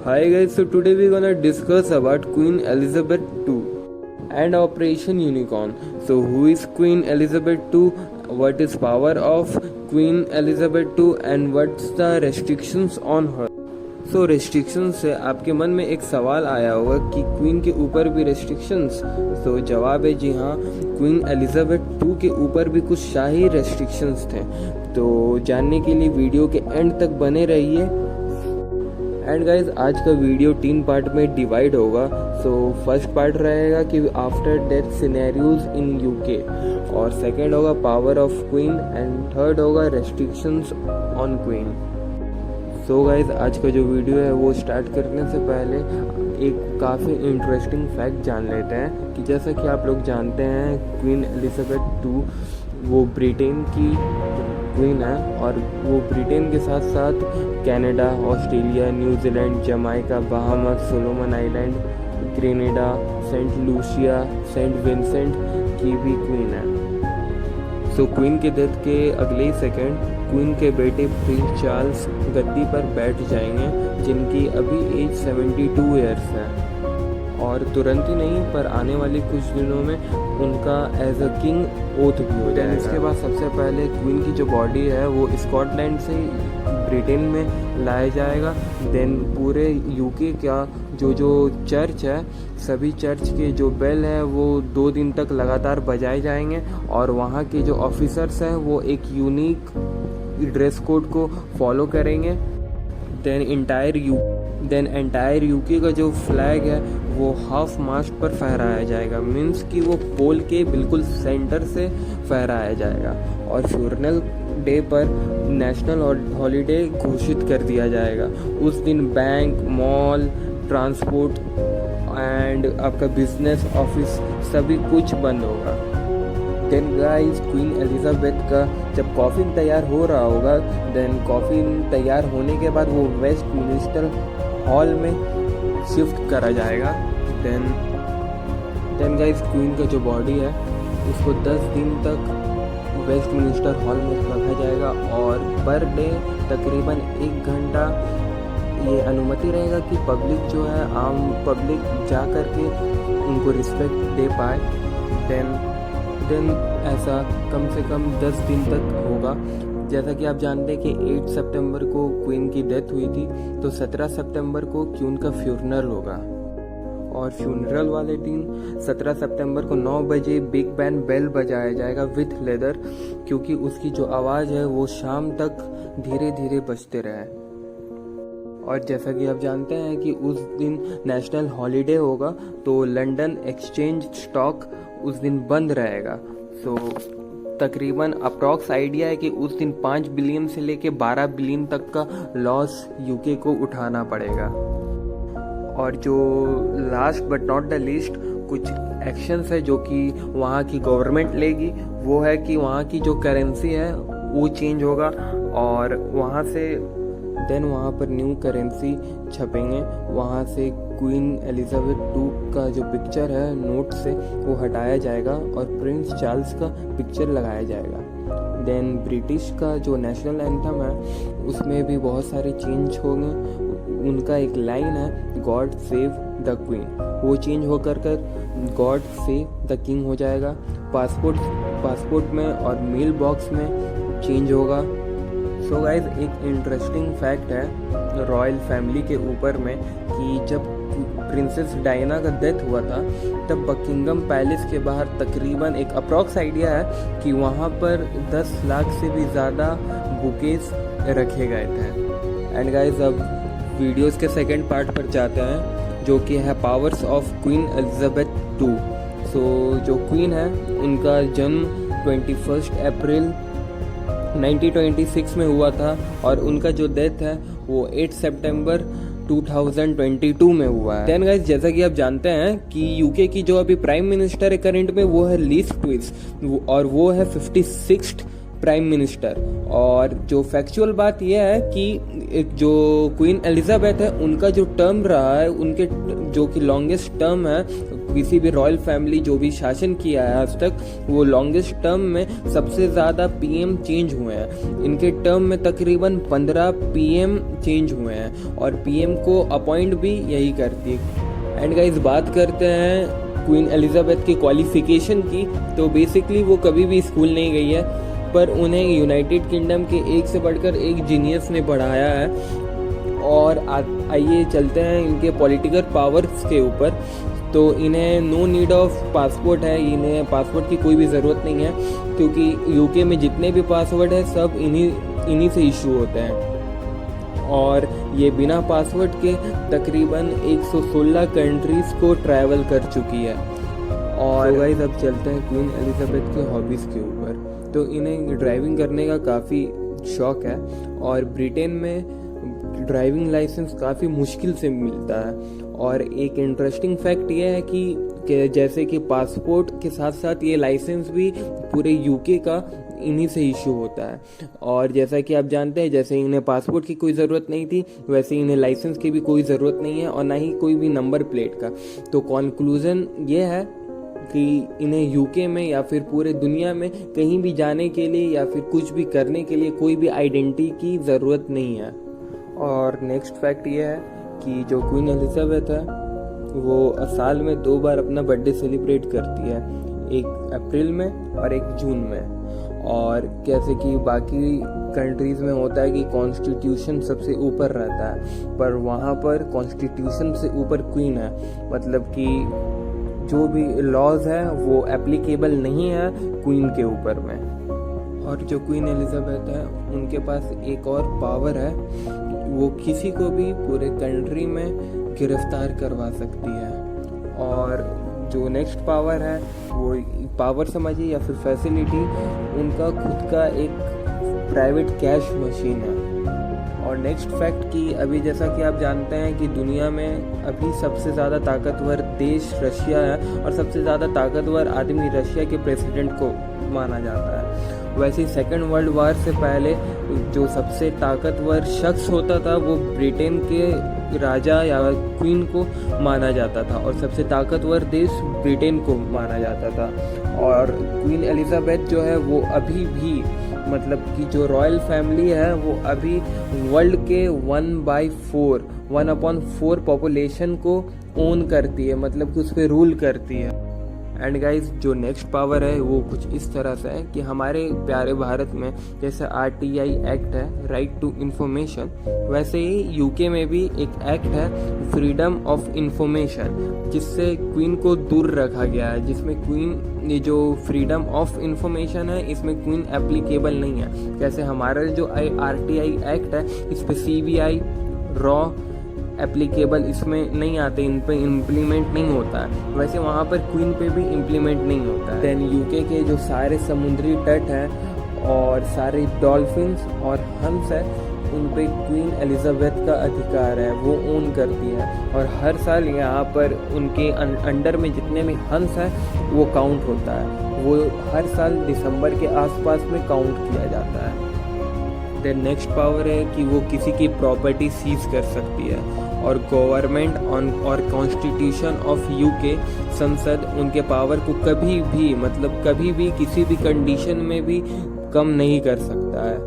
Hi guys, so today we're gonna discuss about Queen Elizabeth II and Operation Unicorn. So who is Queen Elizabeth II? What is power of Queen Elizabeth II and what's the restrictions on her? So restrictions से आपके मन में एक सवाल आया होगा कि queen के ऊपर भी रेस्ट्रिक्शंस। तो जवाब है जी हाँ, क्वीन एलिजाबेथ II के ऊपर भी कुछ शाही रेस्ट्रिक्शंस थे। तो जानने के लिए वीडियो के एंड तक बने रहिए। एंड गाइज आज का वीडियो 3 पार्ट में डिवाइड होगा। सो फर्स्ट पार्ट रहेगा कि after death scenarios in UK, और सेकंड होगा power of queen, and third होगा restrictions on queen. So guys आज का जो वीडियो है वो स्टार्ट करने से पहले एक काफ़ी इंटरेस्टिंग फैक्ट जान लेते हैं कि जैसा कि आप लोग जानते हैं क्वीन एलिजाबेथ II वो ब्रिटेन की क्वीन है, और वो ब्रिटेन के साथ साथ Canada, Australia, New Zealand, Jamaica, Bahamas, Solomon island, Grenada, saint Lucia, saint Vincent की भी क्वीन है। सो क्वीन के डेथ के अगले ही सेकेंड क्वीन के बेटे प्रिंस चार्ल्स गद्दी पर बैठ जाएंगे, जिनकी अभी एज 72 ईयर्स है, और तुरंत ही नहीं पर आने वाले कुछ दिनों में उनका एज अ किंग ओथ भी हो जाएगा। इसके बाद सबसे पहले क्वीन की जो बॉडी है वो स्कॉटलैंड से ब्रिटेन में लाया जाएगा। देन पूरे यूके का जो चर्च है, सभी चर्च के जो बेल है वो 2 दिन तक लगातार बजाए जाएंगे, और वहाँ के जो ऑफिसर्स हैं वो एक यूनिक ड्रेस कोड को फॉलो करेंगे। देन एंटायर यूके का जो फ्लैग है वो हाफ मास्ट पर फहराया जाएगा, मीन्स कि वो पोल के बिल्कुल सेंटर से फहराया जाएगा, और फ्यूनरल डे पर नेशनल हॉलीडे घोषित कर दिया जाएगा। उस दिन बैंक, मॉल, ट्रांसपोर्ट एंड आपका बिजनेस, ऑफिस सभी कुछ बंद होगा। देन गाइस क्वीन एलिजाबेथ का जब कॉफिन तैयार हो रहा होगा, देन कॉफिन तैयार होने के बाद वो वेस्ट मिनिस्टर हॉल में शिफ्ट करा जाएगा। देन गाइस क्वीन का जो बॉडी है उसको 10 दिन तक वेस्ट मिनिस्टर हॉल में रखा जाएगा, और पर डे तकरीबन 1 घंटा ये अनुमति रहेगा कि पब्लिक जो है, आम पब्लिक जा कर के उनको रिस्पेक्ट दे पाए। देन ऐसा कम से कम 10 दिन तक होगा। जैसा कि आप जानते हैं कि 8 सितंबर को क्वीन की डेथ हुई थी, तो 17 सितंबर को क्वीन का फ्यूनरल होगा, और फ्यूनरल वाले दिन 17 सितंबर को 9 बजे बिग बैन बेल बजाया जाएगा विथ लेदर, क्योंकि उसकी जो आवाज़ है वो शाम तक धीरे धीरे बजते रहे। और जैसा कि आप जानते हैं कि उस दिन नेशनल हॉलीडे होगा, तो लंदन एक्सचेंज स्टॉक उस दिन बंद रहेगा। सो तकरीबन अप्रॉक्स आइडिया है कि उस दिन 5 बिलियन से लेके 12 बिलियन तक का लॉस यूके को उठाना पड़ेगा। और जो last but not the least कुछ एक्शंस है जो कि वहाँ की गवर्नमेंट लेगी, वो है कि वहाँ की जो करेंसी है वो चेंज होगा, और वहाँ से देन वहाँ पर न्यू करेंसी छपेंगे। वहाँ से क्वीन एलिजाबेथ II का जो पिक्चर है नोट से वो हटाया जाएगा, और प्रिंस चार्ल्स का पिक्चर लगाया जाएगा। देन ब्रिटिश का जो नेशनल एंथम है उसमें भी बहुत सारे चेंज होंगे। उनका एक लाइन है गॉड सेव द क्वीन, वो चेंज होकर गॉड सेव द किंग हो जाएगा। पासपोर्ट में और मेल बॉक्स में चेंज होगा। सो गाइज एक इंटरेस्टिंग फैक्ट है रॉयल फैमिली के ऊपर में कि जब प्रिंसेस डायना का डेथ हुआ था तब बकिंगम पैलेस के बाहर तकरीबन एक अप्रॉक्स आइडिया है कि वहाँ पर 10 लाख से भी ज़्यादा बुकेस रखे गए थे। एंड गाइज अब वीडियोस के सेकंड पार्ट पर जाते हैं, जो कि है powers of queen Elizabeth II। सो जो क्वीन है उनका जन्म 21 अप्रैल 1926 में हुआ था, और उनका जो डेथ है वो 8 सितंबर 2022 में हुआ है। देन गाइस जैसा कि आप जानते हैं कि यूके की जो अभी प्राइम मिनिस्टर है करंट में वो है लीज ट्विस, और वो है 56th प्राइम मिनिस्टर। और जो फैक्चुअल बात यह है कि जो क्वीन एलिजाबेथ है उनका जो टर्म रहा है, उनके जो कि लॉन्गेस्ट टर्म है किसी भी रॉयल फैमिली जो भी शासन किया है आज तक, वो लॉन्गेस्ट टर्म में सबसे ज़्यादा पीएम चेंज हुए हैं। इनके टर्म में तकरीबन 15 पीएम चेंज हुए हैं और पीएम को अपॉइंट भी यही करती है। एंड गाइस, बात करते हैं क्वीन एलिजाबेथ की क्वालिफिकेशन की, तो बेसिकली वो कभी भी स्कूल नहीं गई है, पर उन्हें यूनाइटेड किंगडम के एक से बढ़कर एक जीनियस ने पढ़ाया है। और आइए चलते हैं इनके पॉलिटिकल पावर्स के ऊपर। तो इन्हें नो नीड ऑफ पासपोर्ट है, इन्हें पासपोर्ट की कोई भी ज़रूरत नहीं है, क्योंकि यूके में जितने भी पासवर्ड है सब इन्हीं से इशू होते हैं। और ये बिना पासवर्ड के तकरीबन 116 कंट्रीज़ को ट्रैवल कर चुकी है। और गाइस, अब चलते हैं क्वीन एलिजाबेथ के हॉबीज़ के ऊपर। तो इन्हें ड्राइविंग करने का काफ़ी शौक़ है और ब्रिटेन में ड्राइविंग लाइसेंस काफ़ी मुश्किल से मिलता है। और एक इंटरेस्टिंग फैक्ट ये है कि जैसे कि पासपोर्ट के साथ साथ ये लाइसेंस भी पूरे यूके का इन्हीं से इशू होता है। और जैसा कि आप जानते हैं, जैसे इन्हें पासपोर्ट की कोई ज़रूरत नहीं थी, वैसे इन्हें लाइसेंस की भी कोई ज़रूरत नहीं है और ना ही कोई भी नंबर प्लेट का। तो कंक्लूजन ये है कि इन्हें यूके में या फिर पूरे दुनिया में कहीं भी जाने के लिए या फिर कुछ भी करने के लिए कोई भी आइडेंटिटी की ज़रूरत नहीं है। और नेक्स्ट फैक्ट ये है कि जो क्वीन एलिजाबेथ है वो साल में 2 बार अपना बर्थडे सेलिब्रेट करती है, एक अप्रैल में और एक जून में। और जैसे कि बाकी कंट्रीज़ में होता है कि कॉन्स्टिट्यूशन सबसे ऊपर रहता है, पर वहाँ पर कॉन्स्टिट्यूशन से ऊपर क्वीन है, मतलब कि जो भी लॉज हैं वो एप्लीकेबल नहीं है क्वीन के ऊपर में। और जो क्वीन एलिजाबेथ है उनके पास एक और पावर है, वो किसी को भी पूरे कंट्री में गिरफ्तार करवा सकती है। और जो नेक्स्ट पावर है वो पावर समझिए या फिर फैसिलिटी, उनका खुद का एक प्राइवेट कैश मशीन है। और नेक्स्ट फैक्ट कि अभी जैसा कि आप जानते हैं कि दुनिया में अभी सबसे ज़्यादा ताकतवर देश रशिया है और सबसे ज़्यादा ताकतवर आदमी रशिया के प्रेसिडेंट को माना जाता है। वैसे ही सेकेंड वर्ल्ड वॉर से पहले जो सबसे ताकतवर शख्स होता था वो ब्रिटेन के राजा या क्वीन को माना जाता था और सबसे ताकतवर देश ब्रिटेन को माना जाता था। और क्वीन एलिजाबेथ जो है वो अभी भी, मतलब कि जो रॉयल फैमिली है वो अभी वर्ल्ड के 1/4 पॉपुलेशन को ओन करती है, मतलब कि उस पर रूल करती है। एंड गाइज, जो नेक्स्ट पावर है वो कुछ इस तरह से है कि हमारे प्यारे भारत में जैसे RTI एक्ट है, राइट टू इंफॉर्मेशन, वैसे ही यूके में भी एक एक्ट है, फ्रीडम ऑफ इंफॉर्मेशन, जिससे क्वीन को दूर रखा गया है, जिसमें क्वीन, ये जो फ्रीडम ऑफ इंफॉर्मेशन है इसमें क्वीन एप्लीकेबल नहीं है। जैसे हमारा जो RTI एक्ट है इस पर CBI रॉ एप्लीकेबल इसमें नहीं आते, इन पे इम्प्लीमेंट नहीं होता है, वैसे वहाँ पर क्वीन पे भी इम्प्लीमेंट नहीं होता है। देन यूके के जो सारे समुद्री तट हैं और सारे डॉल्फिन्स और हंस है, उन पे क्वीन एलिजाबेथ का अधिकार है, वो ओन करती है। और हर साल यहाँ पर उनके अंडर में जितने भी हंस है वो काउंट होता है, वो हर साल दिसंबर के आसपास में काउंट किया जाता है। देन नेक्स्ट पावर है कि वो किसी की प्रॉपर्टी सीज कर सकती है। और गवर्नमेंट और कॉन्स्टिट्यूशन ऑफ यूके, संसद, उनके पावर को कभी भी, मतलब कभी भी किसी भी कंडीशन में भी कम नहीं कर सकता है।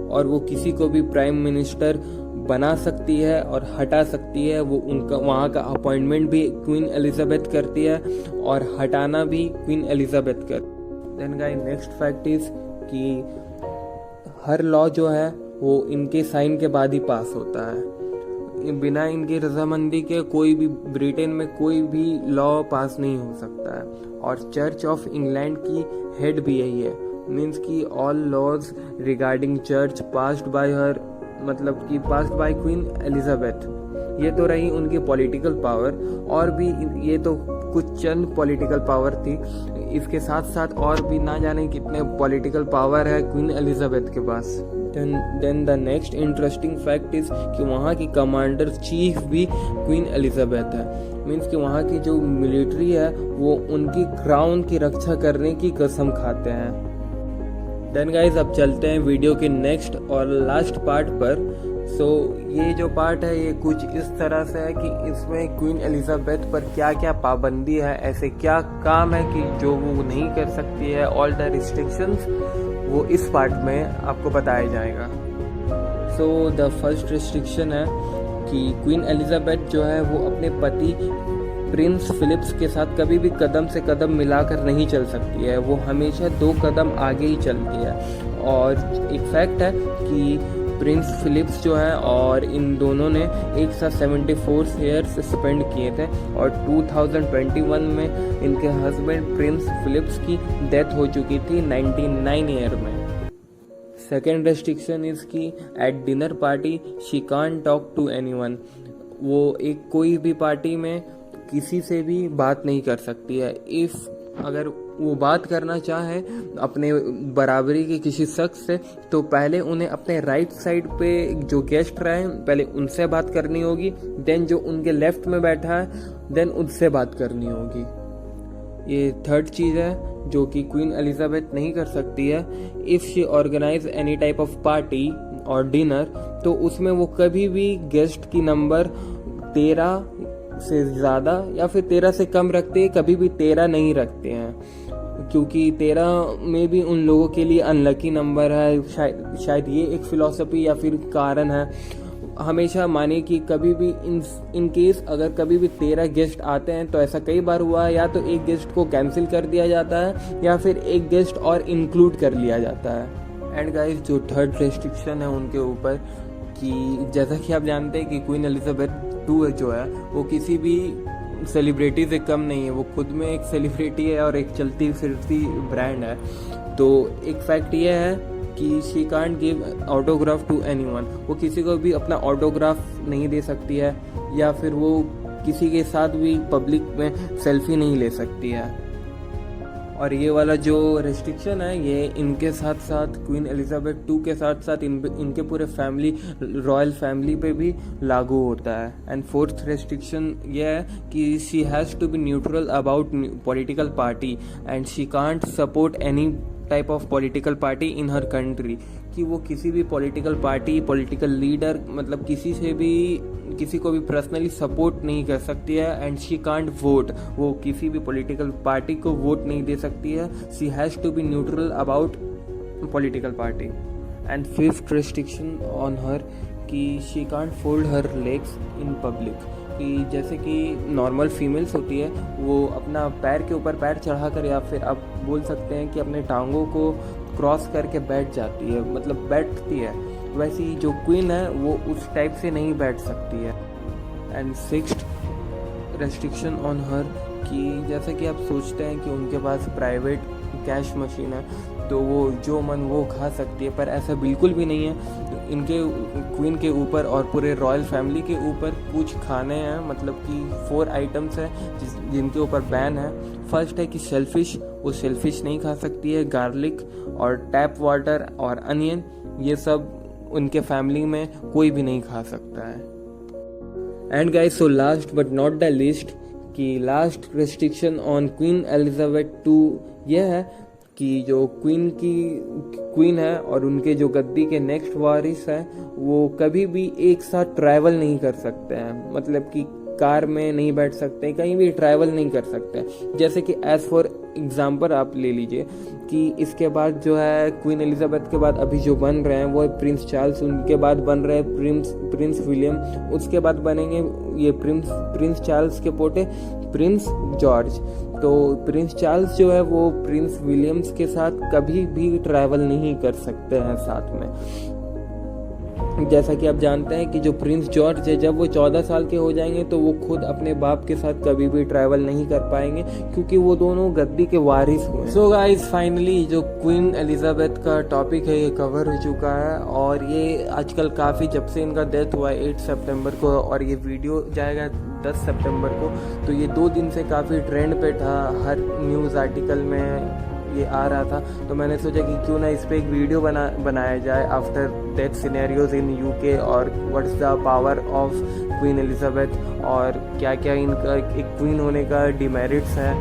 और वो किसी को भी प्राइम मिनिस्टर बना सकती है और हटा सकती है, वो उनका वहाँ का अपॉइंटमेंट भी क्वीन एलिजाबेथ करती है और हटाना भी क्वीन एलिजाबेथ कर। Then guys, next fact is कि हर लॉ जो है वो इनके साइन के बाद ही पास होता है, बिना इनकी रजामंदी के कोई भी ब्रिटेन में कोई भी लॉ पास नहीं हो सकता है। और चर्च ऑफ इंग्लैंड की हेड भी यही है, मीन्स कि all laws regarding church passed by her, मतलब कि पास्ड बाय क्वीन एलिजाबेथ। ये तो रही उनकी पॉलिटिकल पावर, और भी ये तो कुछ चंद पॉलिटिकल पावर थी, इसके साथ साथ और भी ना जाने कितने पॉलिटिकल पावर है क्वीन एलिजाबेथ के पास। Then the next interesting fact is कि वहाँ की कमांडर चीफ भी क्वीन एलिजाबेथ है, मीन्स कि वहाँ की जो मिलिट्री है वो उनकी क्राउन की रक्षा करने की कसम खाते हैं। देन गाइज, अब चलते हैं वीडियो के नेक्स्ट और लास्ट पार्ट पर। सो ये जो पार्ट है ये कुछ इस तरह से है कि इसमें क्वीन एलिजाबेथ पर क्या क्या पाबंदी है, ऐसे क्या काम है कि जो वो नहीं कर सकती है, ऑल द रिस्ट्रिक्शंस, वो इस पार्ट में आपको बताया जाएगा। सो द फर्स्ट रिस्ट्रिक्शन है कि क्वीन एलिजाबेथ जो है वो अपने पति प्रिंस फिलिप्स के साथ कभी भी कदम से कदम मिलाकर नहीं चल सकती है, वो हमेशा 2 कदम आगे ही चलती है। और एक फैक्ट है कि प्रिंस फिलिप्स जो है और इन दोनों ने एक साथ 74 ईयर्स स्पेंड किए थे और 2021 में इनके हस्बैंड प्रिंस फिलिप्स की डेथ हो चुकी थी 99 ईयर में। सेकेंड रेस्ट्रिक्शन इज़ कि at dinner party she can't talk to anyone, वो एक कोई भी पार्टी में किसी से भी बात नहीं कर सकती है। इफ़ अगर वो बात करना चाहे अपने बराबरी के किसी शख्स से तो पहले उन्हें अपने राइट साइड पे जो गेस्ट रहे पहले उनसे बात करनी होगी, देन जो उनके लेफ्ट में बैठा है देन उससे बात करनी होगी। ये थर्ड चीज़ है जो कि क्वीन एलिजाबेथ नहीं कर सकती है। If she organise any type of party और डिनर तो उसमें वो कभी भी गेस्ट की नंबर 13 से ज़्यादा या फिर 13 से कम रखते हैं, कभी भी 13 नहीं रखते हैं, क्योंकि 13 में भी उन लोगों के लिए अनलकी नंबर है। शायद ये एक फिलॉसफी या फिर कारण है। हमेशा माने कि कभी भी इन केस अगर कभी भी 13 गेस्ट आते हैं तो ऐसा कई बार हुआ है, या तो एक गेस्ट को कैंसिल कर दिया जाता है या फिर एक गेस्ट और इंक्लूड कर लिया जाता है। एंड गाइस जो थर्ड रेस्ट्रिक्शन है उनके ऊपर कि जैसा कि आप जानते हैं कि क्वीन एलिजाबेथ 2 जो है वो किसी भी सेलिब्रिटी से कम नहीं है, वो खुद में एक सेलिब्रिटी है और एक चलती फिरती ब्रांड है। तो एक फैक्ट ये है कि she can't give autograph to anyone, वो किसी को भी अपना ऑटोग्राफ नहीं दे सकती है या फिर वो किसी के साथ भी पब्लिक में सेल्फी नहीं ले सकती है। और ये वाला जो रेस्ट्रिक्शन है ये इनके साथ साथ क्वीन एलिजाबेथ 2 के साथ साथ इनके पूरे फैमिली रॉयल फैमिली पे भी लागू होता है। एंड फोर्थ रेस्ट्रिक्शन ये है कि she has to be neutral about political party and she can't support any type of political party in her country, कि वो किसी भी पॉलिटिकल पार्टी पॉलिटिकल लीडर मतलब किसी को भी पर्सनली सपोर्ट नहीं कर सकती है। एंड शी कांट वोट, वो किसी भी पॉलिटिकल पार्टी को वोट नहीं दे सकती है। She has to be neutral about political party. And fifth restriction on her कि she can't fold her legs in public, कि जैसे कि नॉर्मल फीमेल्स होती है वो अपना पैर के ऊपर पैर चढ़ाकर या फिर आप बोल सकते हैं कि अपने टांगों को क्रॉस करके बैठ जाती है, मतलब बैठती है, वैसी जो क्वीन है वो उस टाइप से नहीं बैठ सकती है। And sixth restriction on her कि जैसे कि आप सोचते हैं कि उनके पास प्राइवेट कैश मशीन है तो वो जो मन वो खा सकती है, पर ऐसा बिल्कुल भी नहीं है। इनके क्वीन के ऊपर और पूरे रॉयल फैमिली के ऊपर कुछ खाने हैं, मतलब कि 4 आइटम्स हैं जिनके ऊपर बैन है। फर्स्ट है कि शेलफिश, वो शेलफिश नहीं खा सकती है। गार्लिक और टैप वाटर और अनियन, ये सब उनके फैमिली में कोई भी नहीं खा सकता है। And guys so last but not the least कि last restriction on queen Elizabeth 2 यह है कि जो क्वीन है और उनके जो गद्दी के नेक्स्ट वारिस हैं वो कभी भी एक साथ ट्रैवल नहीं कर सकते हैं, मतलब कि कार में नहीं बैठ सकते, कहीं भी ट्रैवल नहीं कर सकते। जैसे कि एज फॉर एग्जांपल आप ले लीजिए कि इसके बाद जो है क्वीन एलिजाबेथ के बाद अभी जो बन रहे हैं वो प्रिंस चार्ल्स, उनके बाद बन रहे हैं प्रिंस विलियम, उसके बाद बनेंगे ये प्रिंस चार्ल्स के पोते प्रिंस जॉर्ज। तो प्रिंस चार्ल्स जो है वो प्रिंस विलियम्स के साथ कभी भी ट्रैवल नहीं कर सकते हैं साथ में। जैसा कि आप जानते हैं कि जो प्रिंस जॉर्ज है जब वो 14 साल के हो जाएंगे तो वो खुद अपने बाप के साथ कभी भी ट्रैवल नहीं कर पाएंगे क्योंकि वो दोनों गद्दी के वारिस हुए। सो गाइस फाइनली जो क्वीन एलिजाबेथ का टॉपिक है ये कवर हो चुका है और ये आजकल काफ़ी जब से इनका डेथ हुआ है 8 सितंबर को और ये वीडियो जाएगा 10 सितंबर को, तो ये 2 दिन से काफ़ी ट्रेंड पे था, हर न्यूज़ आर्टिकल में ये आ रहा था। तो मैंने सोचा कि क्यों ना इस पे एक वीडियो बनाया जाए after death scenarios in UK और what's the power of queen Elizabeth और क्या क्या इनका एक क्वीन होने का डिमेरिट्स है।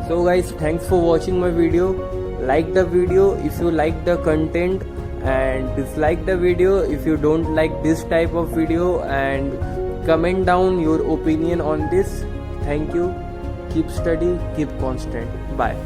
So guys thanks for watching my video, like the video if you like the content and dislike the video if you don't like this type of video, and comment down your opinion on this. Thank you. Keep study, keep constant. Bye.